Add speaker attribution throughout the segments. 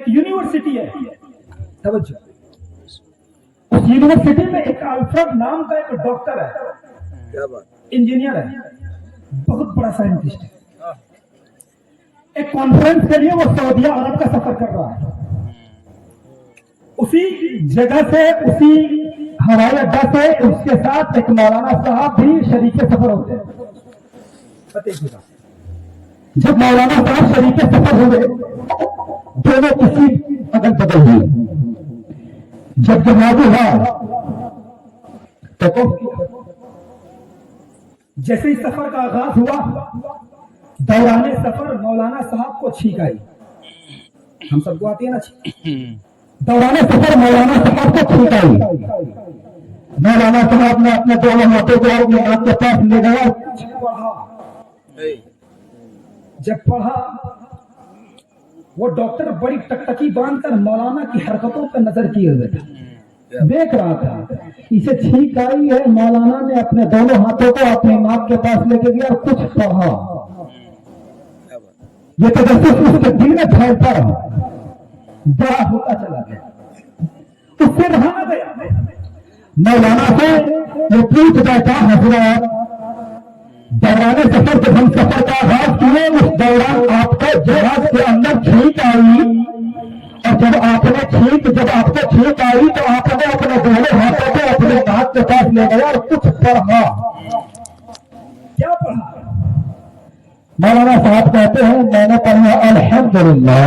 Speaker 1: ایک یونیورسٹی ہے، توجہ، اس یونیورسٹی میں ایک الفریڈ نام کا ایک ڈاکٹر ہے،
Speaker 2: کیا بات،
Speaker 1: انجینئر ہے، بہت بڑا سائنٹسٹ ہے۔ ایک کانفرنس کے لیے وہ سعودیہ عرب کا سفر کر رہا ہے، اسی جگہ سے، اسی ہوائی اڈا سے اس کے ساتھ ایک مولانا صاحب بھی شریک سفر ہوتے ہیں۔ جب مولانا صاحب شریک سفر ہوئے، دونوں کسی اگل بگل ہوئے، جب جماعت ہوا تو جیسے ہی سفر کا آغاز ہوا، دوران سفر مولانا صاحب کو چھینک آئی، ہم سب کو آتی ہے نا چھینک، دوران سفر مولانا صاحب کو چھینک آئی، مولانا صاحب نے اپنے دونوں ہاتھوں کو اپنے ناک کے پاس لے گیا، پڑھا، جب پڑھا وہ ڈاکٹر بڑی ٹکٹکی باندھ کر مولانا کی حرکتوں پر نظر کیے ہوئے تھا، دیکھ رہا تھا، اسے چھینک آئی ہے، مولانا نے اپنے دونوں ہاتھوں کو اپنے ناک کے پاس لے کے گیا اور کچھ پڑھا، یہ تجسس اس کے دل میں پھیلتا رہا، بڑا ہوتا چلا گیا، اس سے رہا نہ گیا، مولانا سے وہ پوچھتا تھا، حضرت دوران سفر جب ہم سفر کا آغاز کیے، اس دوران آپ کو جہاز کے اندر چھینک آئی، اور جب آپ کو چھینک آئی تو آپ نے اپنے دونوں ہاتھوں کو اپنے ناک کے پاس لے گیا اور کچھ پڑھا، کیا پڑھا؟ مولانا صاحب کہتے ہیں میں نے پڑھا الحمدللہ،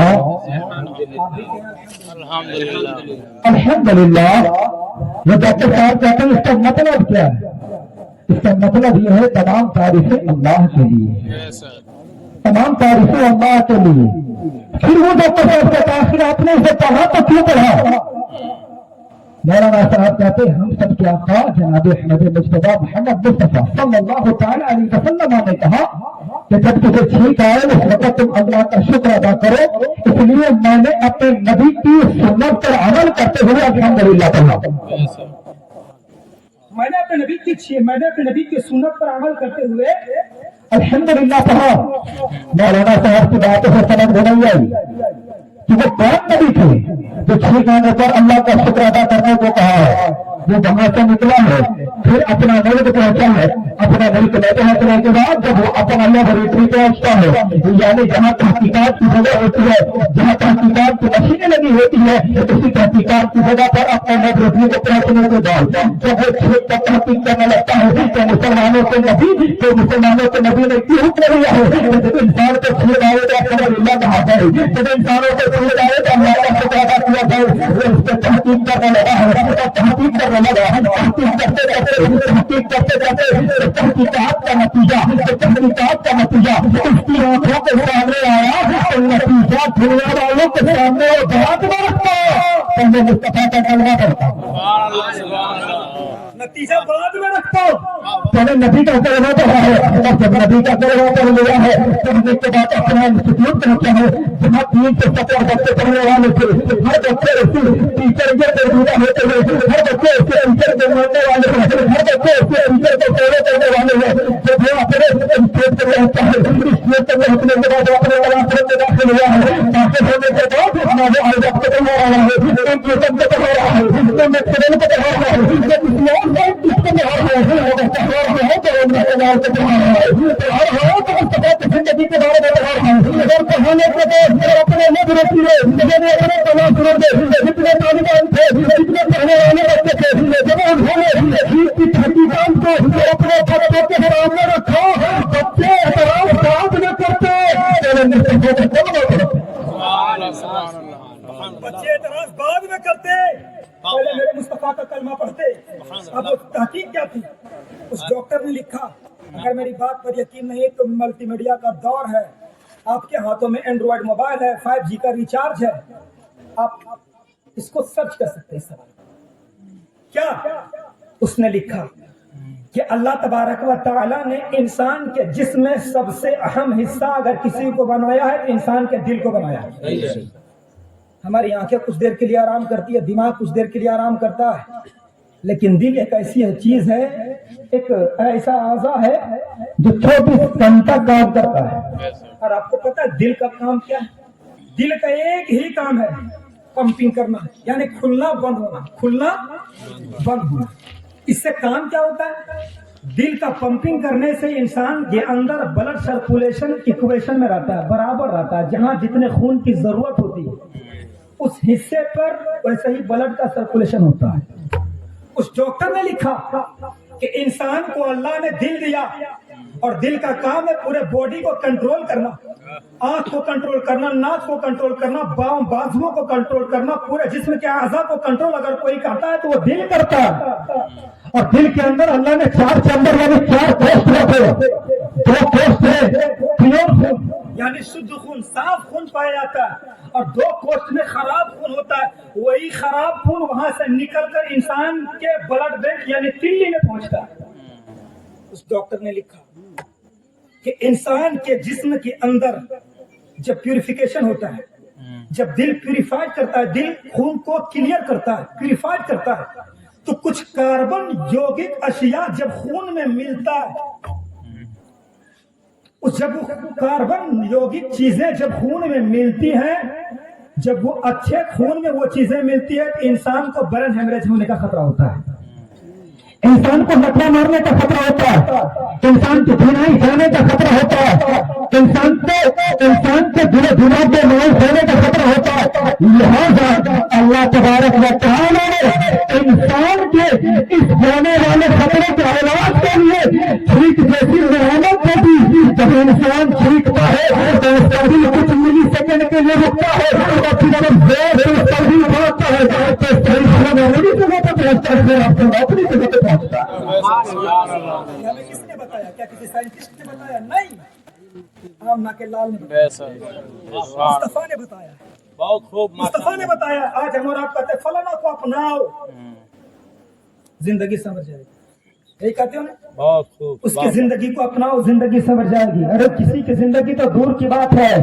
Speaker 1: الحمدللہ۔ وہ ڈاکٹر صاحب کہتے ہیں اس کا مطلب کیا ہے؟ اس کا مطلب یہ ہے تمام تعریفیں اللہ کے لیے، تمام تعریفیں اللہ کے لیے۔ پھر وہ ڈاکٹر صاحب کہتا ہے آخر آپ نے اسے پڑھا تو کیوں پڑھا؟ مولانا صاحب کہتے ہیں ہم سب کے آقا جناب احمد مجتبی محمد مصطفیٰ صلی اللہ تعالی علیہ وسلم نے کہا کہ جب تجھے چھینک آئے اس وقت تم اللہ کا شکر ادا کرو، اس لیے میں نے اپنے نبی کی سنت پر عمل کرتے ہوئے الحمدللہ پڑھا، میں نے اپنے نبی کی سنت پر عمل کرتے ہوئے الحمدللہ پڑھا۔ مولانا صاحب کی باتوں سے سمجھ نہیں آئی کہ وہ کون نبی تھے جو چھینک آنے پر اللہ کا شکر ادا کرنے کو کہا ہے، وہ جہاں سے نکلا ہے، پھر اپنا ملک پہنچا ہے، اپنا ملک لے پہنچنے کے بعد جب وہ اپنا لیبوریٹری پہنچتا ہے، یعنی جہاں تحقیقات کی جگہ ہوتی ہے، جہاں تحقیقات کی مشینیں لگی ہوتی ہے، اسی تحقیقات کی جگہ پر اپنے لیبوریٹری کو پہنچنے کے بعد جب وہ چھینک پر تحقیق کرنے لگتا ہے تو مسلمانوں کے نبی نے کیوں حکم دیا ہے کہ جب انسان کو چھینک آئے تو الحمدللہ کہا جائے، جب انسانوں کو چھینک آئے تو اللہ کا شکر ادا کیا جائے۔ وہ اس پہ تحقیق کرنے لگا ہے، تحقیق کرنے لگا ہے، تحقیق کرتے تحقیقات کا نتیجہ اس کی آنکھوں کے سامنے آیا تو نتیجہ دنیا والوں کے سامنے وہ بات نہ رکھتا، پہلے مصطفیٰ کا کلمہ پڑھتا، نتیجہ بعد میں رکھتا، پہلے نبی کا کلمہ پڑھا ہے، اور جب نبی کا کلمہ پڑھ لیا ہے پڑھنے کے بعد اپنا انسٹیٹیوٹ پہنچا ہے جہاں 3 سے 70 بچے پڑھنے والے تھے، ہر بچے ٹیچر کے تربیت ہوتے ہوئے، ہر بچے اس سے ٹیچر کو ماننے والے ہیں، ہر بچے اس سے ٹیچر کو فالو کرنے والے ہیں۔ جب وہ اپنے اسٹیٹ پر رہتا ہے، اسٹیٹ پر رہنے کے بعد اپنے ملازمت میں داخل ہوا ہے، داخل ہونے کے بعد نہ وہ آئندہ کو پڑھا رہا ہے، کمپیوٹر کو پڑھا رہا ہے، میکسیمل کو پڑھا رہا ہے، جب اسلام میں اس کو پڑھا رہا ہے، اگر تہوار میں ہے تو وہ مسلمان کو پڑھا رہا ہے، تہوار ہے تو مصطفیٰ کی زندگی کے بارے میں پڑھا رہا ہے، اگر پڑھانے کے بعد اپنے لیبوریٹری میں اپنے کلاسروم میں جتنے طالبان تھے، جتنے پڑھنے والے بچے تھے، جب انہوں نے کی تحقیقات کو اپنے بچوں کے سامنے رکھا، بچے اعتراض بعد میں کرتے، بچے اعتراض بعد میں کرتے، پہلے میرے مصطفیٰ کا کلمہ پڑھتے۔ اب تحقیق کیا تھی؟ اس ڈاکٹر نے لکھا، اگر میری بات پر یقین نہیں تو ملٹی میڈیا کا دور ہے، آپ کے ہاتھوں میں اینڈرائڈ موبائل ہے، 5G کا ریچارج ہے، آپ اس کو سرچ کر سکتے ہیں۔ سوال کیا اس نے لکھا کہ اللہ تبارک و تعالی نے انسان کے جسم میں سب سے اہم حصہ اگر کسی کو بنایا ہے تو انسان کے دل کو بنایا ہے۔ ہماری آنکھیں کچھ دیر کے لیے آرام کرتی ہے، دماغ کچھ دیر کے لیے آرام کرتا ہے، لیکن دل ایک ایسی چیز ہے، ایک ایسا اعضا ہے جو 24 گھنٹہ کام کرتا ہے۔ اور آپ کو پتا ہے دل کا کام کیا ہے؟
Speaker 2: دل کا ایک ہی کام ہے پمپنگ کرنا، یعنی کھلنا بند ہونا، کھلنا بند ہونا۔ اس سے کام کیا ہوتا ہے؟ دل کا پمپنگ کرنے سے انسان کے اندر بلڈ سرکولیشن ایکویشن میں رہتا ہے، برابر رہتا ہے، جہاں جتنے خون کی ضرورت ہوتی ہے اس حصے پر ویسے ہی بلڈ کا سرکولیشن ہوتا ہے۔ اس ڈاکٹر نے لکھا کہ انسان کو اللہ نے دل دیا اور دل کا کام ہے پورے باڈی کو کنٹرول کرنا، آنکھ کو کنٹرول کرنا، ناک کو کنٹرول کرنا، بازوؤں کو کنٹرول کرنا، پورے جسم کے اعضاء کو کنٹرول اگر کوئی کرتا ہے تو وہ دل کرتا ہے۔ اور دل کے اندر اللہ نے 4 چیمبر یعنی 4 کوسٹ رکھے، 2 کوسٹ ہے پیور خون یعنی شدھ خون، صاف خون پایا جاتا ہے، اور 2 کوسٹ میں خراب خون ہوتا ہے، وہی خراب خون وہاں سے نکل کر انسان کے بلڈ بینک یعنی تلی میں پہنچتا ہے۔ اس ڈاکٹر نے لکھا کہ انسان کے جسم کے اندر جب پیوریفیکیشن ہوتا ہے، جب دل پیوریفائی کرتا ہے، دل خون کو کلیئر کرتا ہے، پیوریفائی کرتا ہے، تو کچھ کاربن یوگک اشیاء جب خون میں ملتا ہے، جب وہ کاربن یوگک چیزیں جب خون میں ملتی ہیں، جب وہ اچھے خون میں وہ چیزیں ملتی ہے تو انسان کو برن ہیمریج ہونے کا خطرہ ہوتا ہے، انسان کو لکڑا مارنے کا خطرہ ہوتا ہے، انسان کی بینائی جانے کا خطرہ ہوتا ہے، انسان کے دماغ کے نوائز ہونے کا خطرہ ہوتا ہے۔ لہذا اللہ تبارک و تعالیٰ نے انسان کے اس ہونے والے خطرے کے علاج کے لیے چھینک جیسی رحمت کو دی۔ جب انسان چھینکتا ہے تو اس کا دل کچھ ملی سیکنڈ کے لیے رکتا ہے اور پھر اگر زور سے اس کا دل بڑھتا ہے تو صحیح جگہ پہ پہنچتا ہے، اپنی جگہ پہ پہنچتا ہے۔
Speaker 3: ہمیں کس نے بتایا؟ کیا کسی سائنٹسٹ نے بتایا؟ نہیں، آمنہ کے لال نے بتایا، مصطفیٰ نے بتایا،
Speaker 4: بہت خوب
Speaker 3: مصطفیٰ نے بتایا۔ آج ہم اور آپ کہتے ہیں فلانا کو اپناؤ، زندگی سمجھ جائے گی، یہی کہتے ہو نا،
Speaker 4: بہت خوب،
Speaker 3: اس کی زندگی کو اپناؤ، زندگی سمجھ جائے گی۔ ارے کسی کی زندگی تو دور کی بات ہے،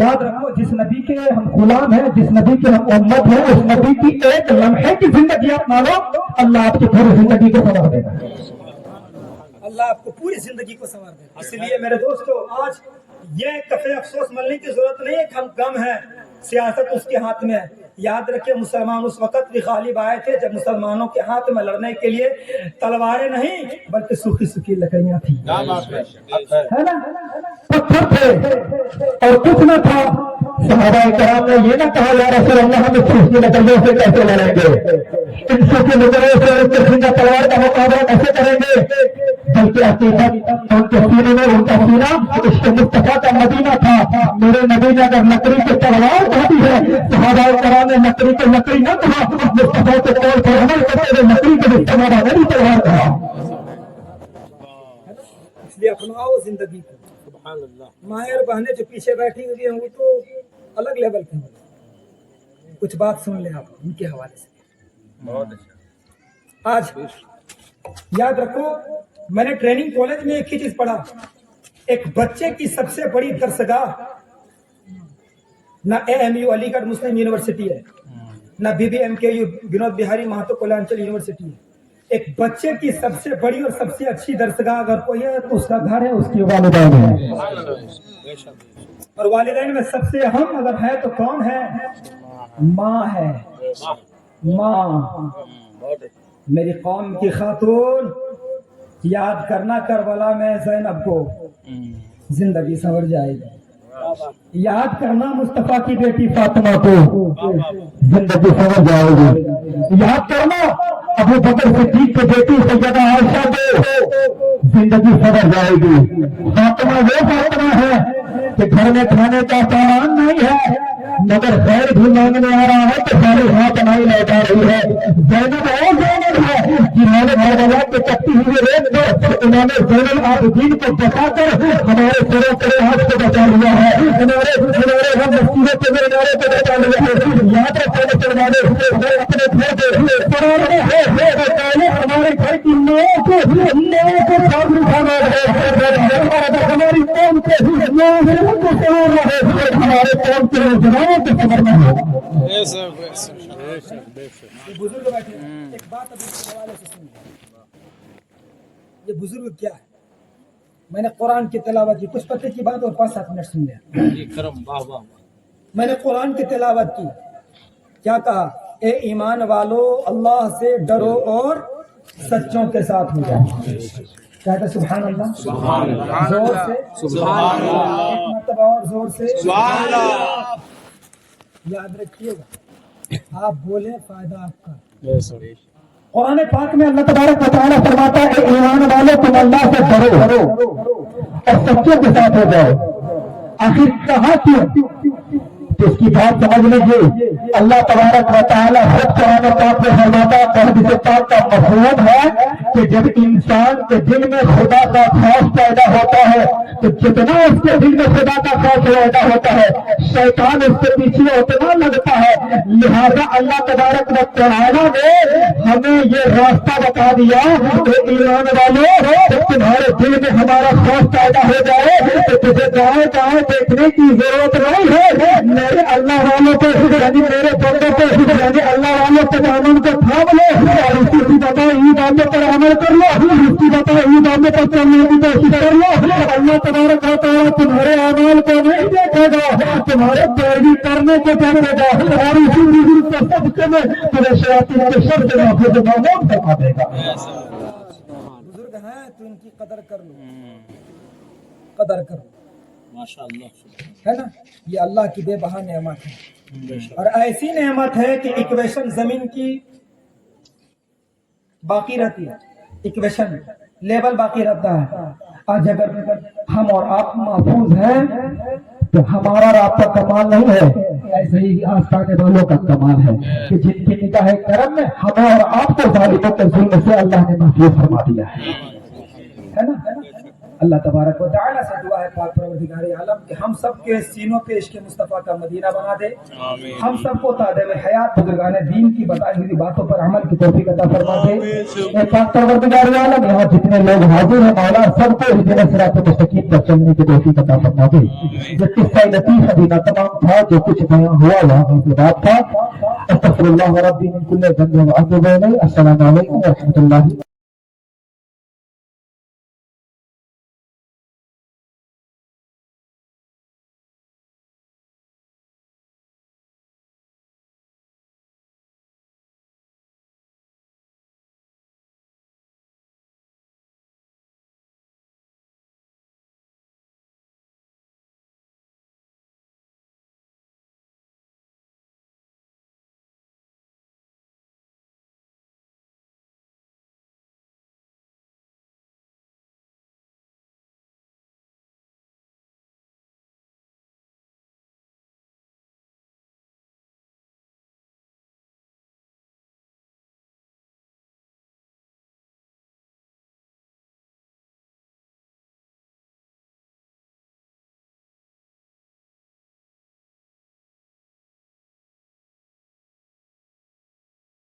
Speaker 3: یاد رکھو جس نبی کے ہم غلام ہیں، جس نبی کے ہم امت ہیں، اس نبی کی ایک لمحے کی زندگی آپ مانو، اللہ آپ کی پوری زندگی کو سنوار دے گا،
Speaker 2: اللہ آپ کو پوری زندگی کو سنوار دے گا۔ اس لیے میرے دوستو آج یہ کفے افسوس ملنے کی ضرورت نہیں ہے کہ ہم کم ہیں، سیاست اس کے ہاتھ میں ہے۔ یاد رکھیں مسلمان اس وقت بھی غالب آئے تھے جب مسلمانوں کے ہاتھ میں لڑنے کے لیے تلواریں نہیں بلکہ سوکھی سوکھی لکڑیاں تھیں، ہے نا،
Speaker 1: پتھر تھے اور کچھ نہ تھا۔ صحابہ کرام نے یہ نہ کہا یا رسول اللہ ہم اس کی لکڑیوں سے کیسے لڑیں گے، ان کی لکڑیوں سے ان کے سینہ تلوار کا مقابلہ کیسے کریں گے، بلکہ حقیقت ان کے سینے میں ان کا سینہ عشق مصطفیٰ کا مدینہ تھا۔ میرے نبی نے اگر لکڑی کی تلوار کہا دی ہے، صحابہ کرام نے لکڑی کو لکڑی نہ کہا، مصطفیٰ کے طور پر عمل کرتے ہوئے لکڑی کو استعمال نہیں تلوار کہا۔
Speaker 2: اس لیے اپناؤ زندگی کو۔ ماہر بہنیں جو پیچھے بیٹھی ہوئی ہیں وہ تو الگ لیول کے ہیں، کچھ بات سن لیں آپ ان کے حوالے سے۔
Speaker 4: بہت اچھا۔
Speaker 2: آج یاد رکھو میں نے ٹریننگ کالج میں ایک ہی چیز پڑھا، ایک بچے کی سب سے بڑی درسگاہ نہ AMU علی گڑھ مسلم یونیورسٹی ہے، نہ BBMKU ونود بہاری مہاتو کلانچل یونیورسٹی ہے۔ ایک بچے کی سب سے بڑی اور سب سے اچھی درسگاہ اگر کوئی ہے تو اس کا گھر ہے، اس کی والدین ہے، اور والدین میں سب سے اہم اگر ہے تو کون ہے؟ ماں ہے، ماں۔ میری قوم کی خاتون یاد کرنا کربلا میں زینب کو، زندگی سنور جائے گی۔ یاد کرنا مصطفیٰ کی بیٹی فاطمہ کو،
Speaker 1: زندگی سمجھ جائے گی۔ یاد کرنا ابو بکر صدیق کی بیٹی سیدہ عائشہ کو، زندگی سمجھ جائے گی۔ فاطمہ وہ فاطمہ ہے کہ گھر میں کھانے کا سامان نہیں ہے مگر خیر بھی مانگنے آ رہا ہے تو سارے ہاتھ نہیں لوٹا رہی ہے۔ زینب اور زینب ہے جنہوں نے کربلا کے کٹی ہوئی ریت میں انہوں نے زین العابدین کو بچا کر ہمارے سروں کے ہاتھ کو بچا لیا ہے، ہمارے ہم مسیروں کے نعرے کو بچا لیا ہے۔ یاد رکھو مسلمانوں اپنے گھر کے ہمارے گھر کی نعمت کو سامنے اٹھانا ہے، ہماری قوم کے نعمت کو سامنے ہے، ہمارے قوم کے نوجوانوں کو سمجھنا ہے۔
Speaker 2: بزرگ بیٹھے ہیں، ایک بات ابھی اس حوالے سے سنیں، یہ بزرگ کیا ہے؟ میں نے قرآن کی تلاوت کی، کچھ پتے کی بات اور 5-7 منٹ سن لیا۔ میں نے قرآن کی تلاوت کی، کیا کہا؟ اے ایمان والو اللہ سے ڈرو اور سچوں کے ساتھ ہو جاؤ۔ کیا کہ سبحان اللہ، زور سے سبحان اللہ، ایک مرتبہ اور زور سے سبحان اللہ۔ یاد رکھیے گا، آپ بولے فائدہ آپ کا۔
Speaker 1: قرآن پاک میں اللہ تبارک و تعالیٰ فرماتا ہے اے ایمان والے تم اللہ سے ڈرو اور سچوں کے ساتھ ہو جاؤ۔ آخر کہا کیوں؟ تو اس کی بات سمجھ لیجیے، اللہ تبارک و تعالیٰ خود قرآن پاک میں فرماتا ہے، حدیث پاک کا مفہوم ہے کہ جب انسان کے دل میں خدا کا خوف پیدا ہوتا ہے تو جتنا اس کے دل میں خدا کا خوف پیدا ہوتا ہے شیطان اس کے پیچھے اتنا لگتا ہے۔ لہذا اللہ تبارک و تعالیٰ نے ہمیں یہ راستہ بتا دیا کہ ایمان والوں جب تمہارے دل میں ہمارا خوف پیدا ہو جائے تو تجھے دائیں بائیں دیکھنے کی ضرورت نہیں ہے، میرے اللہ والوں کو یعنی میرے بندوں کو یعنی اللہ والوں کے قانون کو تھام لو اور اسی کی بتا عید آنے پر عمل کر لو، اس کی بتا عید آنے پر چلنے کی کوشش کر لو۔ اللہ تبارک و تعالیٰ تمہارے اعمال کو نہیں دیکھے گا، تمہارے پیروی کرنے کو دیکھے گا اور اسی بزرگ کو سب میں تمہیں شیاطین کے شر سے محفوظ معمول کروا دے گا۔
Speaker 2: بزرگ ہیں تو ان کی قدر کر لو، قدر کرو،
Speaker 4: ماشاءاللہ
Speaker 2: ہے نا؟ یہ اللہ کی بے بہا نعمت ہے، اور ایسی نعمت ہے کہ ایکویشن زمین کی باقی رہتی ہے، ایکویشن لیول باقی رہتا ہے۔
Speaker 1: آج اگر ہم اور آپ محفوظ ہیں تو ہمارا رابطہ کمال نہیں ہے، ایسے ہی آستانے والوں کا کمال ہے کہ جن کی نگاہ کرم میں ہمیں اور آپ کو ظالموں کے ظلم سے اللہ نے محفوظ فرما دیا ہے نا؟ اللہ تبارک و تعالیٰ سے دعا ہے پاک پروردگار عالم کہ ہم سب کے سینوں پہ عشق مصطفیٰ کا مدینہ بنا دے، ہم سب کو تعداد حیات بزرگان دین کی بتائی ہوئی باتوں پر عمل کی توفیق عطا فرما دے۔ اے پاک پروردگار عالم یہاں جتنے لوگ حاضر ہیں مولا سب کو ہدایت صراط مستقیم پر چلنے کی توفیق عطا فرما دے۔ جو قصہ لطیف مدینہ تمام تھا، جو کچھ بیان ہوا وہاں کی بات تھا۔ استغفر اللہ ربی من کل ذنب واتوب الیہ۔ السلام علیکم ورحمۃ اللہ۔